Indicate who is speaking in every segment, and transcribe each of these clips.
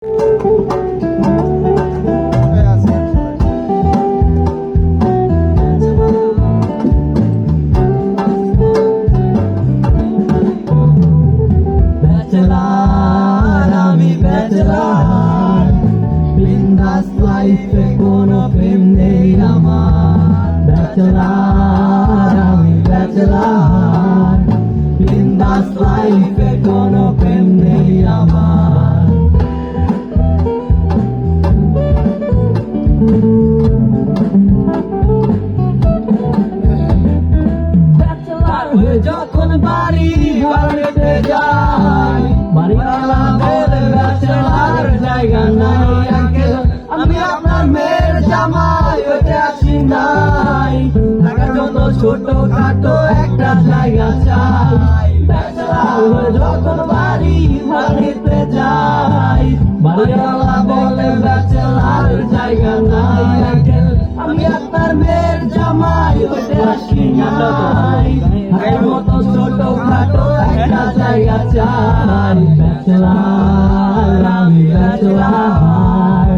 Speaker 1: আমি ব্যাচেলার, বিন্দাস লাইফে কোনো প্রেম নেই আমার। ব্যাচেলার আমি ব্যাচেলার, বিন্দাস লাইফে কোনো প্রেম নেই আমার। ব্যাচেলার হয়ে যখন বাড়ি ভাড়াতে যাই, বাড়িওয়ালা বলে ব্যাচেলার জায়গা নাই। আঙ্কেল আমি আপনার মেয়ের জামাই হতে আসি নাই, থাকার জন্য ছোট খাটো একটা জায়গা চাই। ব্যাচেলার হয়ে যখন বাড়ি ভাড়াতে যাই, বাড়িওয়ালা বলে ব্যাচেলার জায়গা নাই। আঙ্কেল আমি আপনার মেয়ের জামাই হতে আসি নাই, থাকার মতো ছোট খাটো একটা জায়গা চাই। ব্যাচেলার আমি ব্যাচেলার,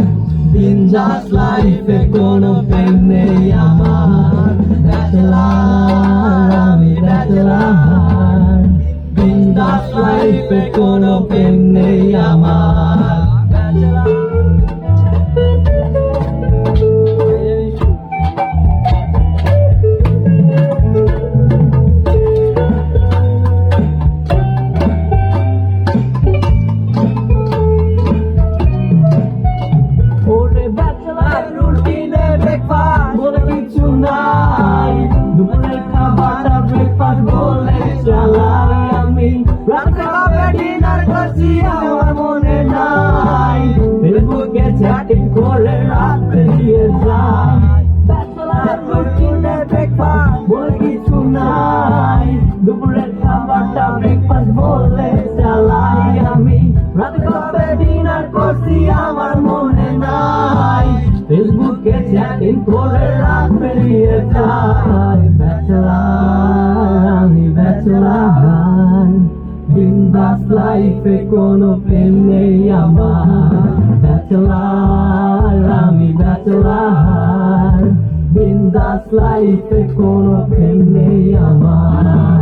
Speaker 1: বিন্দাস লাইফে কোনো প্রেম নেই আমার। ব্যাচেলার আমি ব্যাচেলার, বিন্দাস লাইফে কোনো প্রেম নেই আমার। দুপুরের খাবারটা ব্রেকফাস্ট বলে চালাই আমি, রাতে খাবে ডিনার করছি আমার মনে নাই। ফেসবুকে চ্যাটিং করে রাত পেরিয়ে যায়। ব্যাচেলার রুটিনে ব্রেকফাস্ট বলে কিছু নাই, দুপুরের খাবারটা ব্রেকফাস্ট বলে চালাই আমি, রাতে খাবে ডিনার করছি আমার মনে নাই। ফেসবুকে চ্যাটিং করে রাত পেরিয়ে যায়। ব্যাচেলার আমি ব্যাচেলার, বিন্দাস লাইফে কোনো প্রেম নেই আমার। ব্যাচেলার আমি ব্যাচেলার, বিন্দাস লাইফে কোনো প্রেম নেই আমার।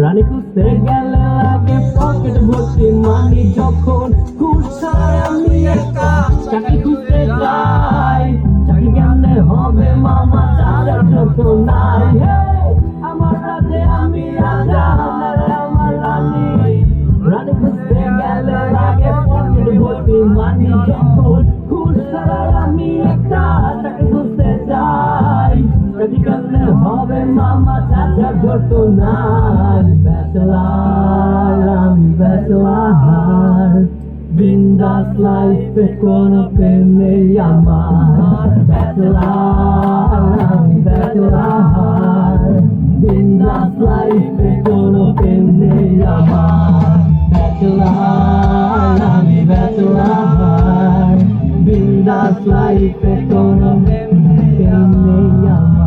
Speaker 1: রানী খুঁজতে গেলে লাগে পকেট ভর্তি মানি, যখন খুঁজছাড়াই আমি একা চাকরি খুঁজতে যাই। চাকরি কেমনে হবে মামা, চাঁদের যত নাই। আমার রাতে আমি রাজা, আমার রানী। রানী খুঁজতে গেলে লাগে পকেট ভর্তি মানি, যখন খুঁজছাড়াই আমি একা চাকরি খুঁজতে যাই। চাকরি কেমনে হবে মামা, চাঁদের যত নাই। ব্যাচেলার আমি ব্যাচেলার, বিন্দাস লাইফে কোনো প্রেম নেই আমার। ব্যাচেলার আমি ব্যাচেলার, বিন্দাস লাইফে কোনো প্রেম নেই আমার। ব্যাচেলার আমি ব্যাচেলার, বিন্দাস লাইফে কোনো প্রেম নেই আমার।